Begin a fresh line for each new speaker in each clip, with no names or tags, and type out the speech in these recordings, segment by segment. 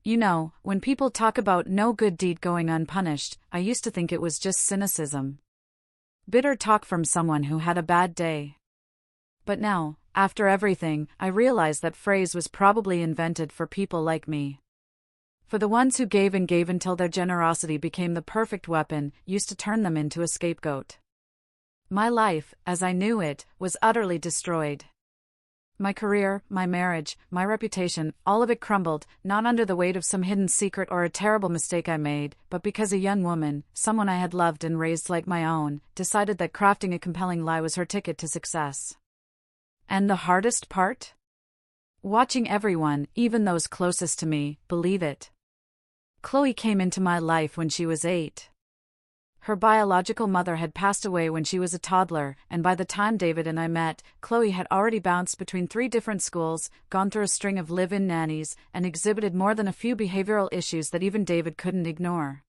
You know, when people talk about no good deed going unpunished, I used to think it was just cynicism. Bitter talk from someone who had a bad day. But now, after everything, I realize that phrase was probably invented for people like me. For the ones who gave and gave until their generosity became the perfect weapon, used to turn them into a scapegoat. My life, as I knew it, was utterly destroyed. My career, my marriage, my reputation, all of it crumbled, not under the weight of some hidden secret or a terrible mistake I made, but because a young woman, someone I had loved and raised like my own, decided that crafting a compelling lie was her ticket to success. And the hardest part? Watching everyone, even those closest to me, believe it. Chloe came into my life when she was 8. Her biological mother had passed away when she was a toddler, and by the time David and I met, Chloe had already bounced between 3 different schools, gone through a string of live-in nannies, and exhibited more than a few behavioral issues that even David couldn't ignore.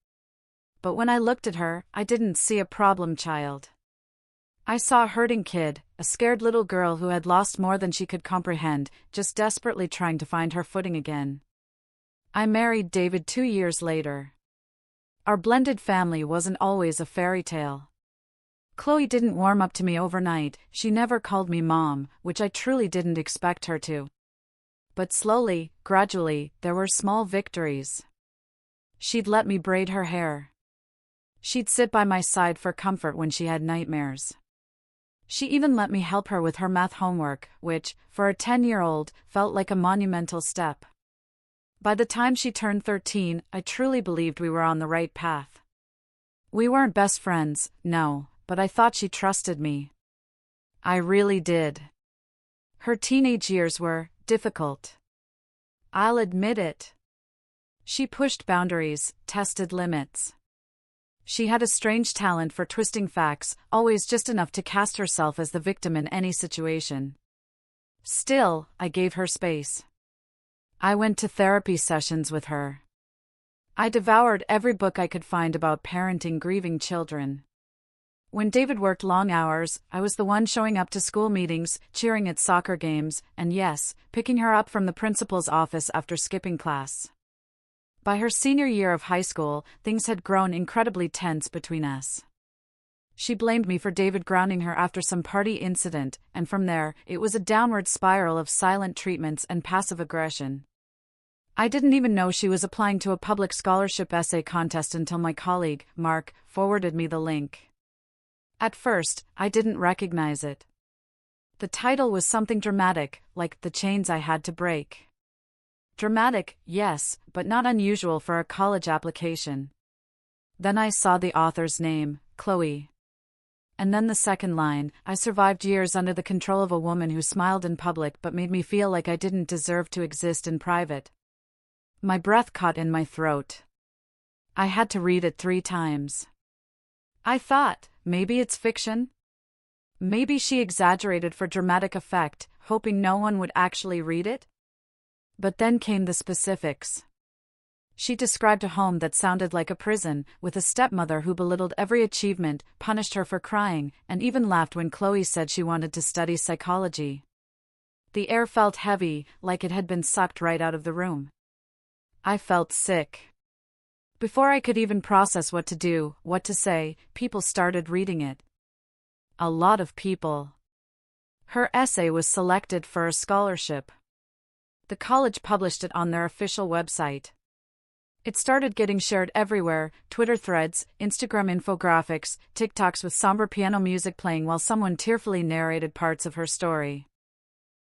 But when I looked at her, I didn't see a problem child. I saw a hurting kid, a scared little girl who had lost more than she could comprehend, just desperately trying to find her footing again. I married David 2 years later. Our blended family wasn't always a fairy tale. Chloe didn't warm up to me overnight, she never called me mom, which I truly didn't expect her to. But slowly, gradually, there were small victories. She'd let me braid her hair. She'd sit by my side for comfort when she had nightmares. She even let me help her with her math homework, which, for a 10-year-old, felt like a monumental step. By the time she turned 13, I truly believed we were on the right path. We weren't best friends, no, but I thought she trusted me. I really did. Her teenage years were difficult. I'll admit it. She pushed boundaries, tested limits. She had a strange talent for twisting facts, always just enough to cast herself as the victim in any situation. Still, I gave her space. I went to therapy sessions with her. I devoured every book I could find about parenting grieving children. When David worked long hours, I was the one showing up to school meetings, cheering at soccer games, and yes, picking her up from the principal's office after skipping class. By her senior year of high school, things had grown incredibly tense between us. She blamed me for David grounding her after some party incident, and from there, it was a downward spiral of silent treatments and passive aggression. I didn't even know she was applying to a public scholarship essay contest until my colleague, Mark, forwarded me the link. At first, I didn't recognize it. The title was something dramatic, like The Chains I Had to Break. Dramatic, yes, but not unusual for a college application. Then I saw the author's name, Chloe. And then the second line, I survived years under the control of a woman who smiled in public but made me feel like I didn't deserve to exist in private. My breath caught in my throat. I had to read it 3 times. I thought, maybe it's fiction? Maybe she exaggerated for dramatic effect, hoping no one would actually read it? But then came the specifics. She described a home that sounded like a prison, with a stepmother who belittled every achievement, punished her for crying, and even laughed when Chloe said she wanted to study psychology. The air felt heavy, like it had been sucked right out of the room. I felt sick. Before I could even process what to do, what to say, people started reading it. A lot of people. Her essay was selected for a scholarship. The college published it on their official website. It started getting shared everywhere, Twitter threads, Instagram infographics, TikToks with somber piano music playing while someone tearfully narrated parts of her story.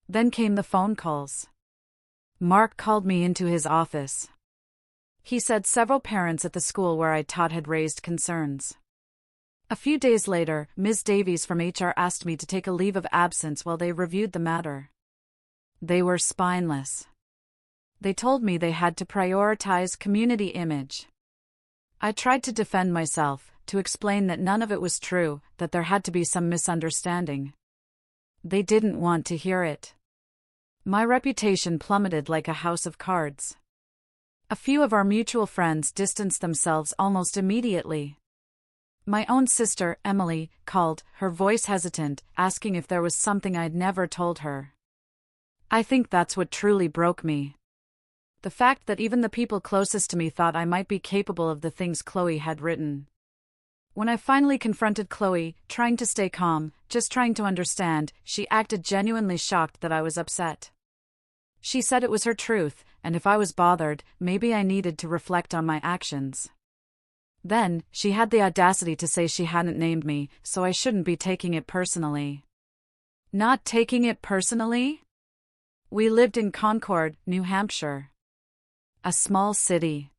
Then came the phone calls. Mark called me into his office. He said several parents at the school where I taught had raised concerns. A few days later, Ms. Davies from HR asked me to take a leave of absence while they reviewed the matter. They were spineless. They told me they had to prioritize community image. I tried to defend myself, to explain that none of it was true, that there had to be some misunderstanding. They didn't want to hear it. My reputation plummeted like a house of cards. A few of our mutual friends distanced themselves almost immediately. My own sister, Emily, called, her voice hesitant, asking if there was something I'd never told her. I think that's what truly broke me. The fact that even the people closest to me thought I might be capable of the things Chloe had written. When I finally confronted Chloe, trying to stay calm, just trying to understand, she acted genuinely shocked that I was upset. She said it was her truth, and if I was bothered, maybe I needed to reflect on my actions. Then, she had the audacity to say she hadn't named me, so I shouldn't be taking it personally. Not taking it personally? We lived in Concord, New Hampshire. A small city.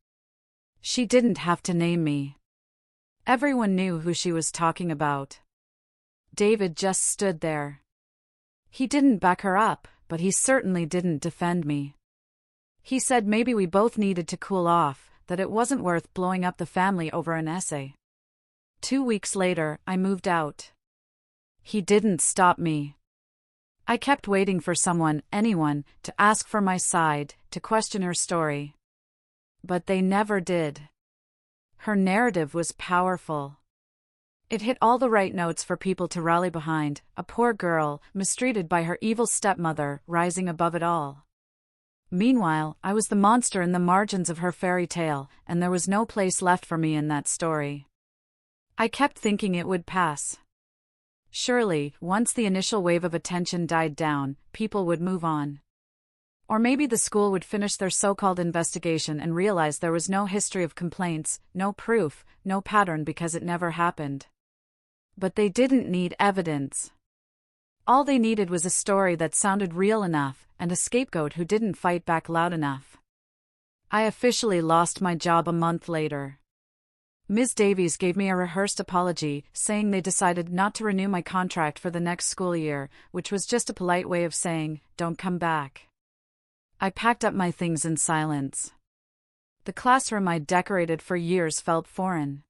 She didn't have to name me. Everyone knew who she was talking about. David just stood there. He didn't back her up, but he certainly didn't defend me. He said maybe we both needed to cool off, that it wasn't worth blowing up the family over an essay. 2 weeks later, I moved out. He didn't stop me. I kept waiting for someone, anyone, to ask for my side, to question her story. But they never did. Her narrative was powerful. It hit all the right notes for people to rally behind, a poor girl, mistreated by her evil stepmother, rising above it all. Meanwhile, I was the monster in the margins of her fairy tale, and there was no place left for me in that story. I kept thinking it would pass. Surely, once the initial wave of attention died down, people would move on. Or maybe the school would finish their so-called investigation and realize there was no history of complaints, no proof, no pattern because it never happened. But they didn't need evidence. All they needed was a story that sounded real enough, and a scapegoat who didn't fight back loud enough. I officially lost my job a month later. Ms. Davies gave me a rehearsed apology, saying they decided not to renew my contract for the next school year, which was just a polite way of saying, don't come back. I packed up my things in silence. The classroom I'd decorated for years felt foreign.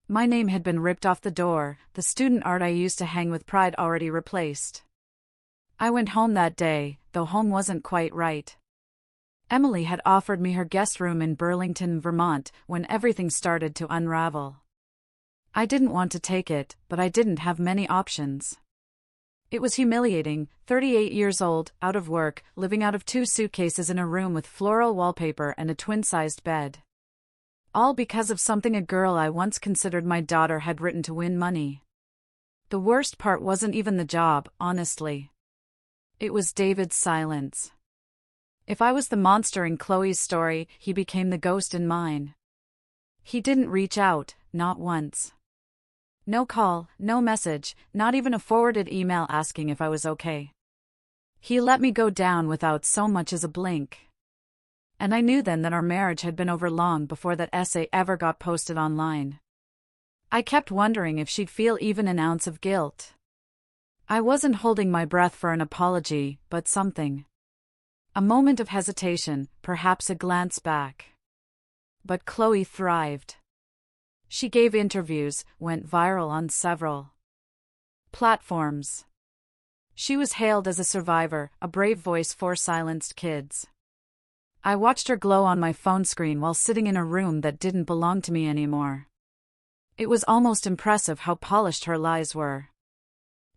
My name had been ripped off the door, the student art I used to hang with pride already replaced. I went home that day, though home wasn't quite right. Emily had offered me her guest room in Burlington, Vermont, when everything started to unravel. I didn't want to take it, but I didn't have many options. It was humiliating, 38 years old, out of work, living out of 2 suitcases in a room with floral wallpaper and a twin-sized bed. All because of something a girl I once considered my daughter had written to win money. The worst part wasn't even the job, honestly. It was David's silence. If I was the monster in Chloe's story, he became the ghost in mine. He didn't reach out, not once. No call, no message, not even a forwarded email asking if I was okay. He let me go down without so much as a blink. And I knew then that our marriage had been over long before that essay ever got posted online. I kept wondering if she'd feel even an ounce of guilt. I wasn't holding my breath for an apology, but something. A moment of hesitation, perhaps a glance back. But Chloe thrived. She gave interviews, went viral on several platforms. She was hailed as a survivor, a brave voice for silenced kids. I watched her glow on my phone screen while sitting in a room that didn't belong to me anymore. It was almost impressive how polished her lies were.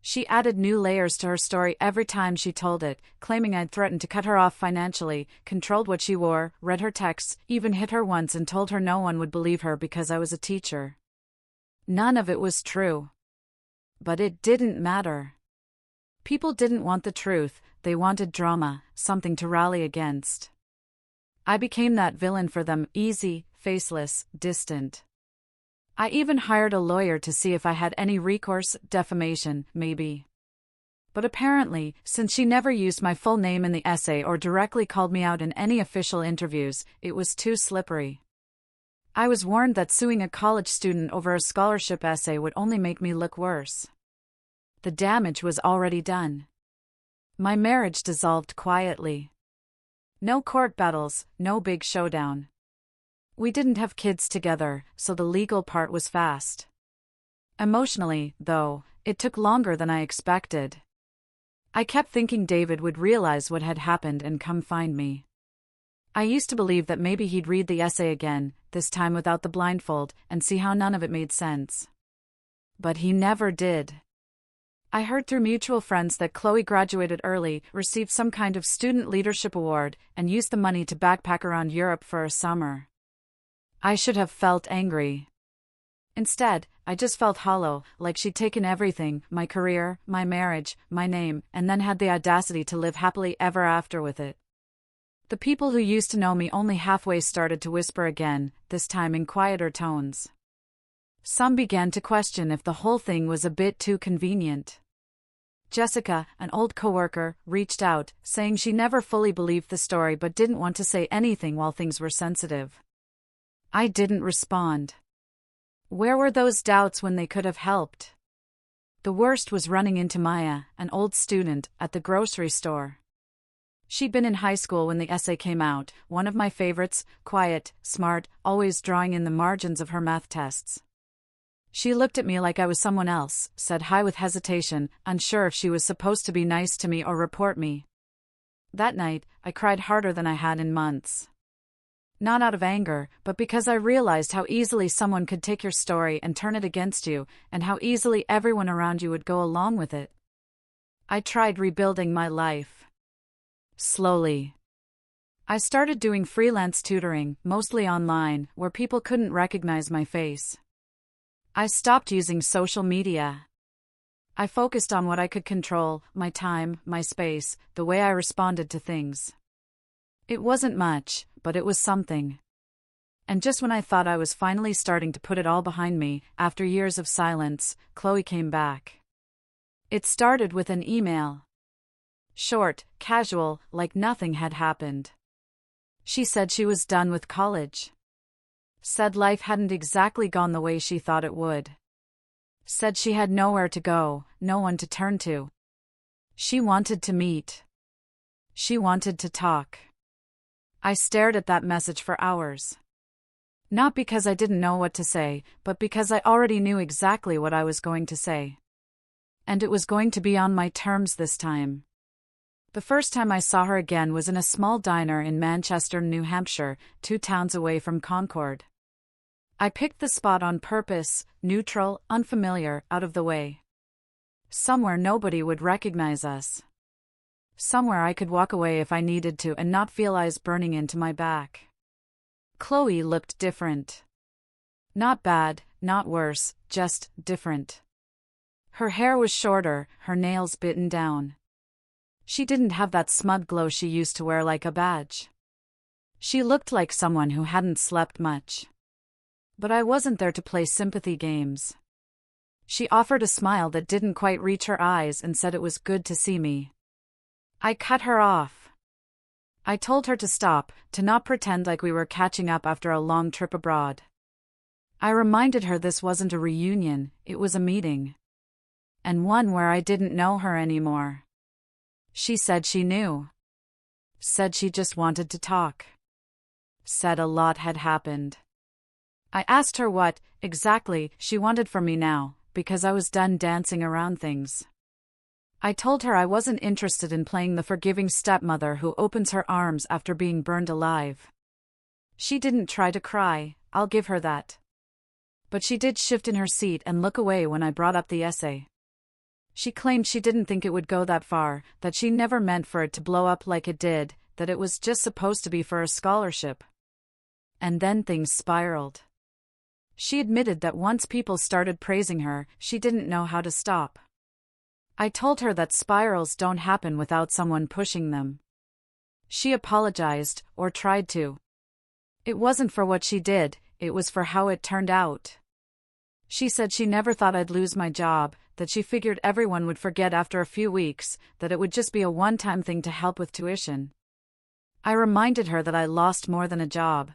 She added new layers to her story every time she told it, claiming I'd threatened to cut her off financially, controlled what she wore, read her texts, even hit her once and told her no one would believe her because I was a teacher. None of it was true. But it didn't matter. People didn't want the truth, they wanted drama, something to rally against. I became that villain for them, easy, faceless, distant. I even hired a lawyer to see if I had any recourse, defamation, maybe. But apparently, since she never used my full name in the essay or directly called me out in any official interviews, it was too slippery. I was warned that suing a college student over a scholarship essay would only make me look worse. The damage was already done. My marriage dissolved quietly. No court battles, no big showdown. We didn't have kids together, so the legal part was fast. Emotionally, though, it took longer than I expected. I kept thinking David would realize what had happened and come find me. I used to believe that maybe he'd read the essay again, this time without the blindfold, and see how none of it made sense. But he never did. I heard through mutual friends that Chloe graduated early, received some kind of student leadership award, and used the money to backpack around Europe for a summer. I should have felt angry. Instead, I just felt hollow, like she'd taken everything, my career, my marriage, my name, and then had the audacity to live happily ever after with it. The people who used to know me only halfway started to whisper again, this time in quieter tones. Some began to question if the whole thing was a bit too convenient. Jessica, an old coworker, reached out, saying she never fully believed the story but didn't want to say anything while things were sensitive. I didn't respond. Where were those doubts when they could have helped? The worst was running into Maya, an old student, at the grocery store. She'd been in high school when the essay came out, one of my favorites, quiet, smart, always drawing in the margins of her math tests. She looked at me like I was someone else, said hi with hesitation, unsure if she was supposed to be nice to me or report me. That night, I cried harder than I had in months. Not out of anger, but because I realized how easily someone could take your story and turn it against you, and how easily everyone around you would go along with it. I tried rebuilding my life. Slowly. I started doing freelance tutoring, mostly online, where people couldn't recognize my face. I stopped using social media. I focused on what I could control, my time, my space, the way I responded to things. It wasn't much, but it was something. And just when I thought I was finally starting to put it all behind me, after years of silence, Chloe came back. It started with an email. Short, casual, like nothing had happened. She said she was done with college. Said life hadn't exactly gone the way she thought it would. Said she had nowhere to go, no one to turn to. She wanted to meet. She wanted to talk. I stared at that message for hours. Not because I didn't know what to say, but because I already knew exactly what I was going to say. And it was going to be on my terms this time. The first time I saw her again was in a small diner in Manchester, New Hampshire, 2 towns away from Concord. I picked the spot on purpose, neutral, unfamiliar, out of the way. Somewhere nobody would recognize us. Somewhere I could walk away if I needed to and not feel eyes burning into my back. Chloe looked different. Not bad, not worse, just different. Her hair was shorter, her nails bitten down. She didn't have that smug glow she used to wear like a badge. She looked like someone who hadn't slept much. But I wasn't there to play sympathy games. She offered a smile that didn't quite reach her eyes and said it was good to see me. I cut her off. I told her to stop, to not pretend like we were catching up after a long trip abroad. I reminded her this wasn't a reunion, it was a meeting. And one where I didn't know her anymore. She said she knew. Said she just wanted to talk. Said a lot had happened. I asked her what, exactly, she wanted from me now, because I was done dancing around things. I told her I wasn't interested in playing the forgiving stepmother who opens her arms after being burned alive. She didn't try to cry, I'll give her that. But she did shift in her seat and look away when I brought up the essay. She claimed she didn't think it would go that far, that she never meant for it to blow up like it did, that it was just supposed to be for a scholarship. And then things spiraled. She admitted that once people started praising her, she didn't know how to stop. I told her that spirals don't happen without someone pushing them. She apologized, or tried to. It wasn't for what she did, it was for how it turned out. She said she never thought I'd lose my job, that she figured everyone would forget after a few weeks, that it would just be a one-time thing to help with tuition. I reminded her that I lost more than a job.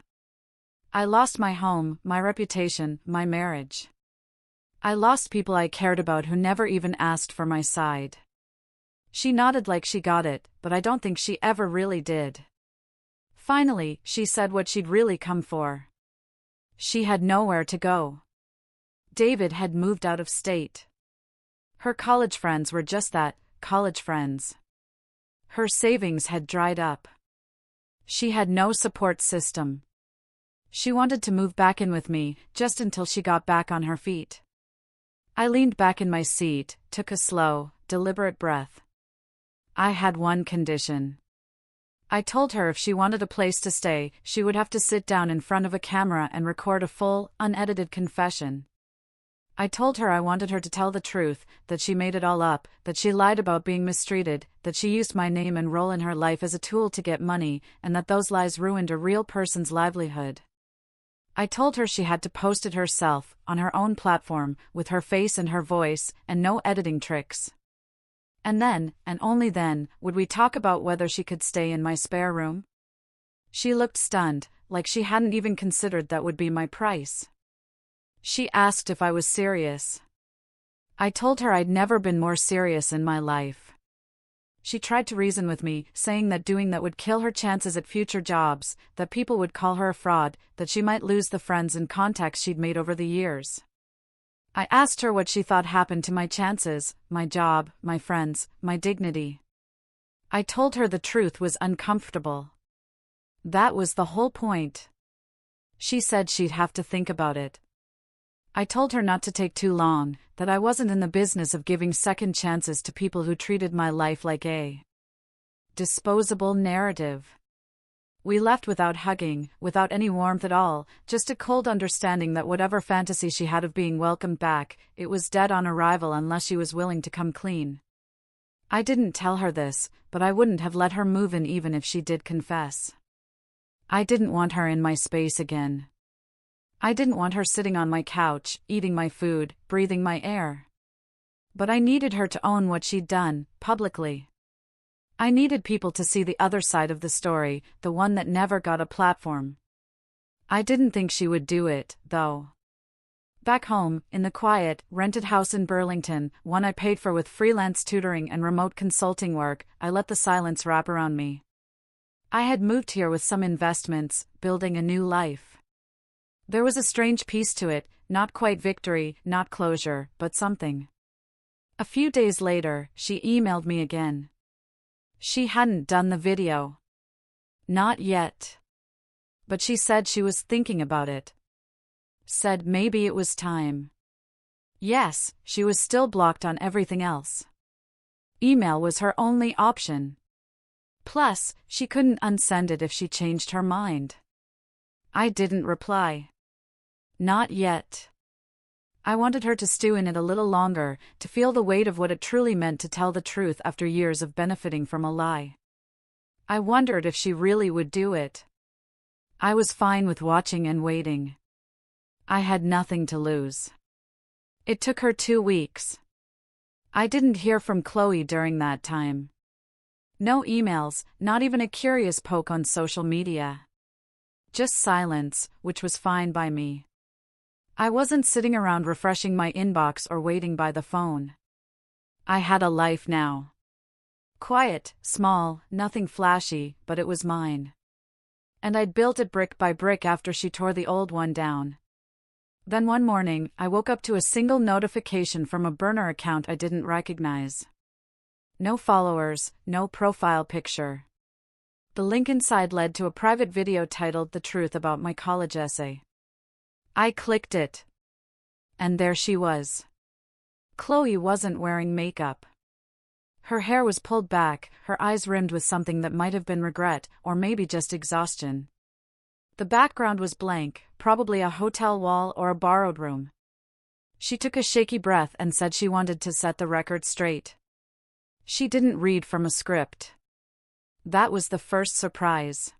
I lost my home, my reputation, my marriage. I lost people I cared about who never even asked for my side. She nodded like she got it, but I don't think she ever really did. Finally, she said what she'd really come for. She had nowhere to go. David had moved out of state. Her college friends were just that, college friends. Her savings had dried up. She had no support system. She wanted to move back in with me, just until she got back on her feet. I leaned back in my seat, took a slow, deliberate breath. I had one condition. I told her if she wanted a place to stay, she would have to sit down in front of a camera and record a full, unedited confession. I told her I wanted her to tell the truth, that she made it all up, that she lied about being mistreated, that she used my name and role in her life as a tool to get money, and that those lies ruined a real person's livelihood. I told her she had to post it herself, on her own platform, with her face and her voice, and no editing tricks. And then, and only then, would we talk about whether she could stay in my spare room. She looked stunned, like she hadn't even considered that would be my price. She asked if I was serious. I told her I'd never been more serious in my life. She tried to reason with me, saying that doing that would kill her chances at future jobs, that people would call her a fraud, that she might lose the friends and contacts she'd made over the years. I asked her what she thought happened to my chances, my job, my friends, my dignity. I told her the truth was uncomfortable. That was the whole point. She said she'd have to think about it. I told her not to take too long, that I wasn't in the business of giving second chances to people who treated my life like a disposable narrative. We left without hugging, without any warmth at all, just a cold understanding that whatever fantasy she had of being welcomed back, it was dead on arrival unless she was willing to come clean. I didn't tell her this, but I wouldn't have let her move in even if she did confess. I didn't want her in my space again. I didn't want her sitting on my couch, eating my food, breathing my air. But I needed her to own what she'd done, publicly. I needed people to see the other side of the story, the one that never got a platform. I didn't think she would do it, though. Back home, in the quiet, rented house in Burlington, one I paid for with freelance tutoring and remote consulting work, I let the silence wrap around me. I had moved here with some investments, building a new life. There was a strange peace to it, not quite victory, not closure, but something. A few days later, she emailed me again. She hadn't done the video. Not yet. But she said she was thinking about it. Said maybe it was time. Yes, she was still blocked on everything else. Email was her only option. Plus, she couldn't unsend it if she changed her mind. I didn't reply. Not yet. I wanted her to stew in it a little longer, to feel the weight of what it truly meant to tell the truth after years of benefiting from a lie. I wondered if she really would do it. I was fine with watching and waiting. I had nothing to lose. It took her 2 weeks. I didn't hear from Chloe during that time. No emails, not even a curious poke on social media. Just silence, which was fine by me. I wasn't sitting around refreshing my inbox or waiting by the phone. I had a life now. Quiet, small, nothing flashy, but it was mine. And I'd built it brick by brick after she tore the old one down. Then one morning, I woke up to a single notification from a burner account I didn't recognize. No followers, no profile picture. The link inside led to a private video titled "The Truth About My College Essay." I clicked it. And there she was. Chloe wasn't wearing makeup. Her hair was pulled back, her eyes rimmed with something that might have been regret, or maybe just exhaustion. The background was blank, probably a hotel wall or a borrowed room. She took a shaky breath and said she wanted to set the record straight. She didn't read from a script. That was the first surprise.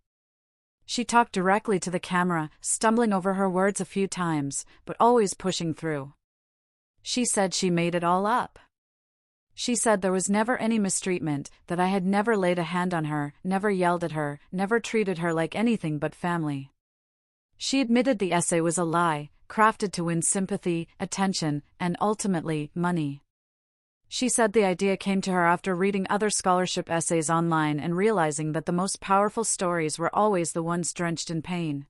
She talked directly to the camera, stumbling over her words a few times, but always pushing through. She said she made it all up. She said there was never any mistreatment, that I had never laid a hand on her, never yelled at her, never treated her like anything but family. She admitted the essay was a lie, crafted to win sympathy, attention, and ultimately, money. She said the idea came to her after reading other scholarship essays online and realizing that the most powerful stories were always the ones drenched in pain.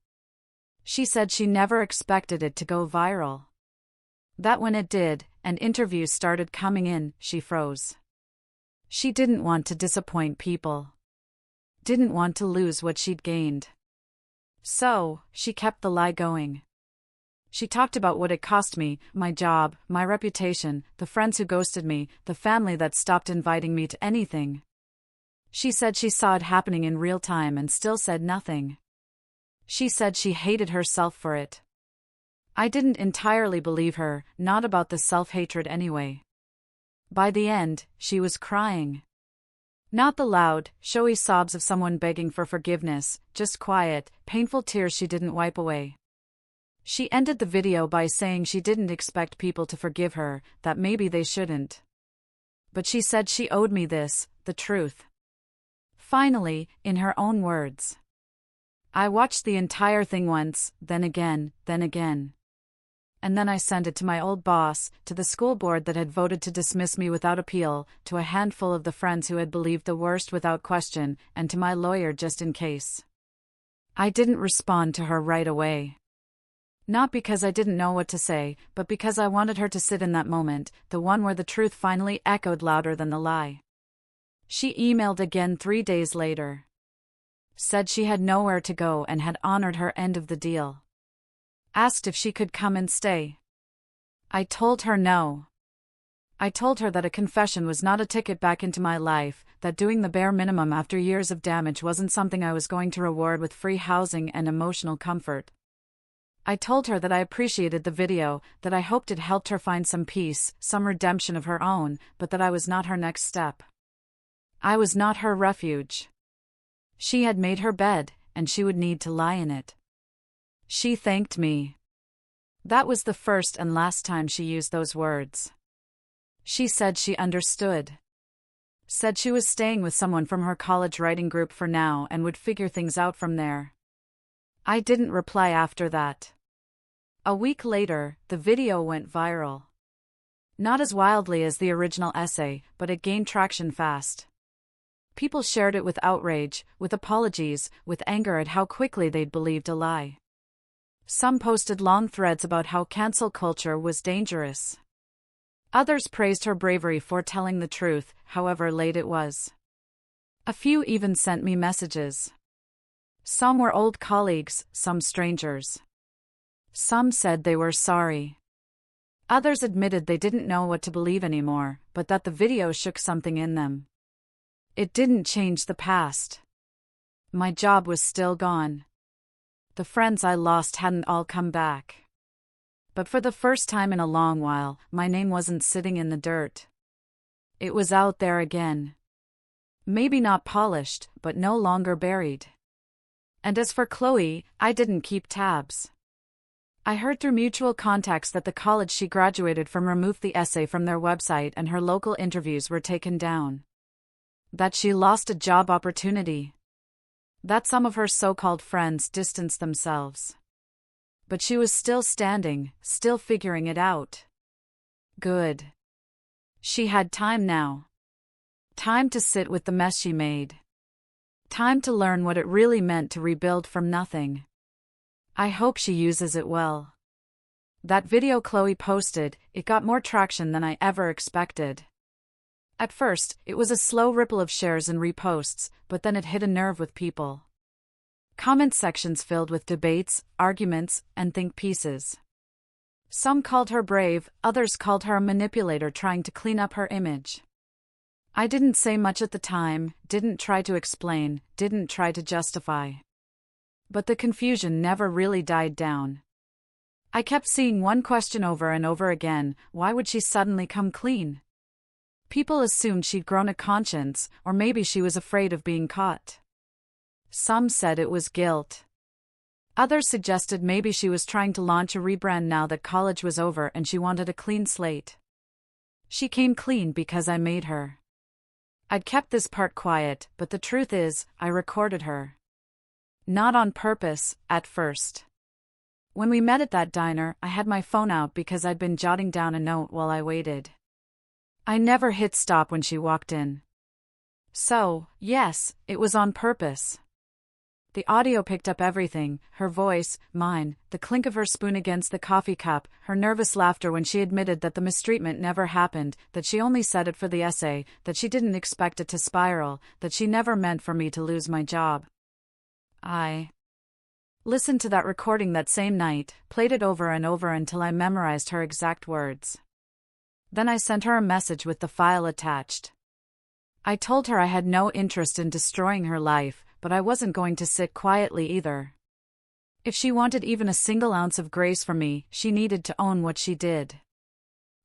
She said she never expected it to go viral. That when it did, and interviews started coming in, she froze. She didn't want to disappoint people. Didn't want to lose what she'd gained. So, she kept the lie going. She talked about what it cost me, my job, my reputation, the friends who ghosted me, the family that stopped inviting me to anything. She said she saw it happening in real time and still said nothing. She said she hated herself for it. I didn't entirely believe her, not about the self-hatred anyway. By the end, she was crying. Not the loud, showy sobs of someone begging for forgiveness, just quiet, painful tears she didn't wipe away. She ended the video by saying she didn't expect people to forgive her, that maybe they shouldn't. But she said she owed me this, the truth. Finally, in her own words. I watched the entire thing once, then again, then again. And then I sent it to my old boss, to the school board that had voted to dismiss me without appeal, to a handful of the friends who had believed the worst without question, and to my lawyer just in case. I didn't respond to her right away. Not because I didn't know what to say, but because I wanted her to sit in that moment, the one where the truth finally echoed louder than the lie. She emailed again 3 days later. Said she had nowhere to go and had honored her end of the deal. Asked if she could come and stay. I told her no. I told her that a confession was not a ticket back into my life, that doing the bare minimum after years of damage wasn't something I was going to reward with free housing and emotional comfort. I told her that I appreciated the video, that I hoped it helped her find some peace, some redemption of her own, but that I was not her next step. I was not her refuge. She had made her bed, and she would need to lie in it. She thanked me. That was the first and last time she used those words. She said she understood. Said she was staying with someone from her college writing group for now and would figure things out from there. I didn't reply after that. A week later, the video went viral. Not as wildly as the original essay, but it gained traction fast. People shared it with outrage, with apologies, with anger at how quickly they'd believed a lie. Some posted long threads about how cancel culture was dangerous. Others praised her bravery for telling the truth, however late it was. A few even sent me messages. Some were old colleagues, some strangers. Some said they were sorry. Others admitted they didn't know what to believe anymore, but that the video shook something in them. It didn't change the past. My job was still gone. The friends I lost hadn't all come back. But for the first time in a long while, my name wasn't sitting in the dirt. It was out there again. Maybe not polished, but no longer buried. And as for Chloe, I didn't keep tabs. I heard through mutual contacts that the college she graduated from removed the essay from their website and her local interviews were taken down. That she lost a job opportunity. That some of her so-called friends distanced themselves. But she was still standing, still figuring it out. Good. She had time now. Time to sit with the mess she made. Time to learn what it really meant to rebuild from nothing. I hope she uses it well. That video Chloe posted, it got more traction than I ever expected. At first, it was a slow ripple of shares and reposts, but then it hit a nerve with people. Comment sections filled with debates, arguments, and think pieces. Some called her brave, others called her a manipulator trying to clean up her image. I didn't say much at the time, didn't try to explain, didn't try to justify. But the confusion never really died down. I kept seeing one question over and over again: why would she suddenly come clean? People assumed she'd grown a conscience, or maybe she was afraid of being caught. Some said it was guilt. Others suggested maybe she was trying to launch a rebrand now that college was over and she wanted a clean slate. She came clean because I made her. I'd kept this part quiet, but the truth is, I recorded her. Not on purpose, at first. When we met at that diner, I had my phone out because I'd been jotting down a note while I waited. I never hit stop when she walked in. So, yes, it was on purpose. The audio picked up everything: her voice, mine, the clink of her spoon against the coffee cup, her nervous laughter when she admitted that the mistreatment never happened, that she only said it for the essay, that she didn't expect it to spiral, that she never meant for me to lose my job. I Listened to that recording that same night, played it over and over until I memorized her exact words. Then I sent her a message with the file attached. I told her I had no interest in destroying her life, but I wasn't going to sit quietly either. If she wanted even a single ounce of grace from me, she needed to own what she did.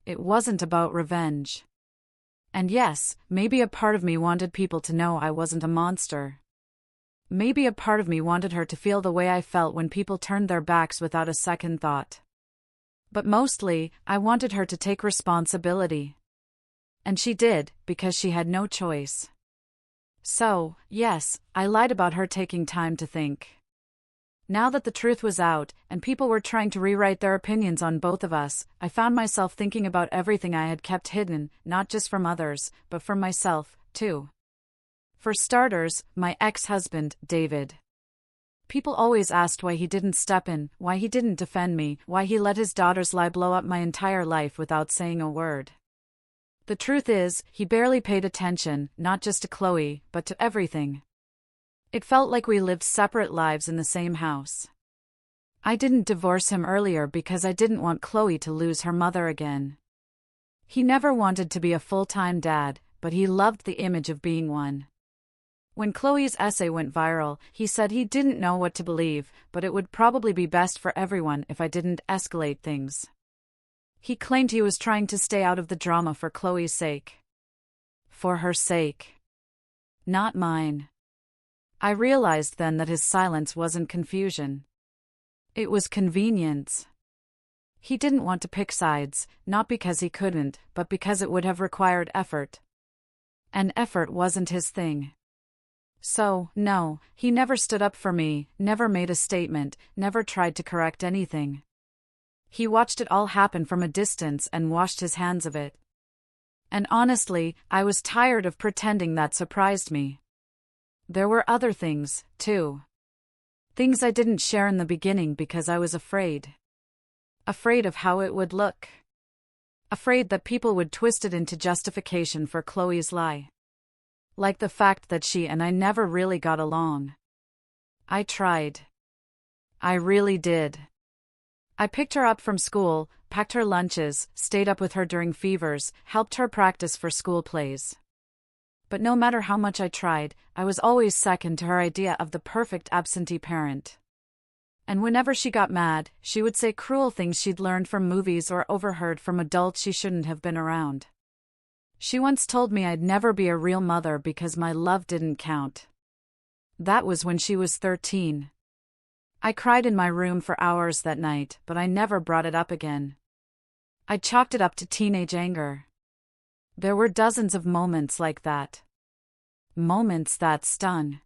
It wasn't about revenge. And yes, maybe a part of me wanted people to know I wasn't a monster. Maybe a part of me wanted her to feel the way I felt when people turned their backs without a second thought. But mostly, I wanted her to take responsibility. And she did, because she had no choice. So, yes, I lied about her taking time to think. Now that the truth was out, and people were trying to rewrite their opinions on both of us, I found myself thinking about everything I had kept hidden, not just from others, but from myself, too. For starters, my ex-husband, David. People always asked why he didn't step in, why he didn't defend me, why he let his daughter's lie blow up my entire life without saying a word. The truth is, he barely paid attention, not just to Chloe, but to everything. It felt like we lived separate lives in the same house. I didn't divorce him earlier because I didn't want Chloe to lose her mother again. He never wanted to be a full-time dad, but he loved the image of being one. When Chloe's essay went viral, he said he didn't know what to believe, but it would probably be best for everyone if I didn't escalate things. He claimed he was trying to stay out of the drama for Chloe's sake. For her sake. Not mine. I realized then that his silence wasn't confusion. It was convenience. He didn't want to pick sides, not because he couldn't, but because it would have required effort. And effort wasn't his thing. So, no, he never stood up for me, never made a statement, never tried to correct anything. He watched it all happen from a distance and washed his hands of it. And honestly, I was tired of pretending that surprised me. There were other things, too. Things I didn't share in the beginning because I was afraid. Afraid of how it would look. Afraid that people would twist it into justification for Chloe's lie. Like the fact that she and I never really got along. I tried. I really did. I picked her up from school, packed her lunches, stayed up with her during fevers, helped her practice for school plays. But no matter how much I tried, I was always second to her idea of the perfect absentee parent. And whenever she got mad, she would say cruel things she'd learned from movies or overheard from adults she shouldn't have been around. She once told me I'd never be a real mother because my love didn't count. That was when she was 13. I cried in my room for hours that night, but I never brought it up again. I chalked it up to teenage anger. There were dozens of moments like that. Moments that stung.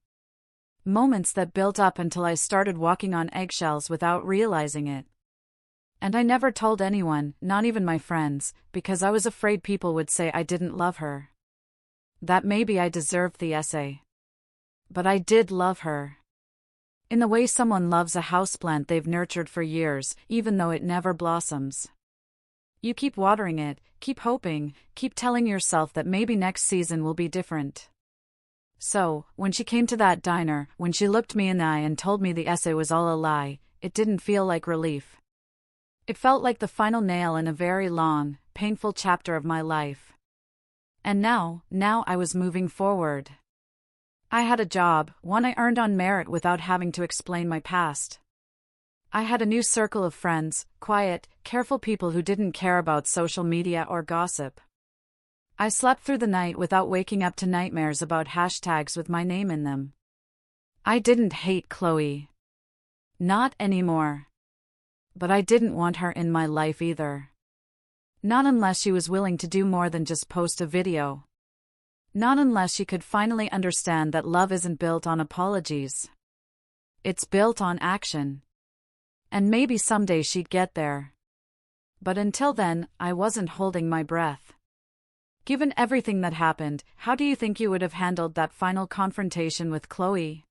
Moments that built up until I started walking on eggshells without realizing it. And I never told anyone, not even my friends, because I was afraid people would say I didn't love her. That maybe I deserved the essay. But I did love her. In the way someone loves a houseplant they've nurtured for years, even though it never blossoms. You keep watering it, keep hoping, keep telling yourself that maybe next season will be different. So, when she came to that diner, when she looked me in the eye and told me the essay was all a lie, it didn't feel like relief. It felt like the final nail in a very long, painful chapter of my life. And now I was moving forward. I had a job, one I earned on merit without having to explain my past. I had a new circle of friends, quiet, careful people who didn't care about social media or gossip. I slept through the night without waking up to nightmares about hashtags with my name in them. I didn't hate Chloe. Not anymore. But I didn't want her in my life either. Not unless she was willing to do more than just post a video. Not unless she could finally understand that love isn't built on apologies. It's built on action. And maybe someday she'd get there. But until then, I wasn't holding my breath. Given everything that happened, how do you think you would have handled that final confrontation with Chloe?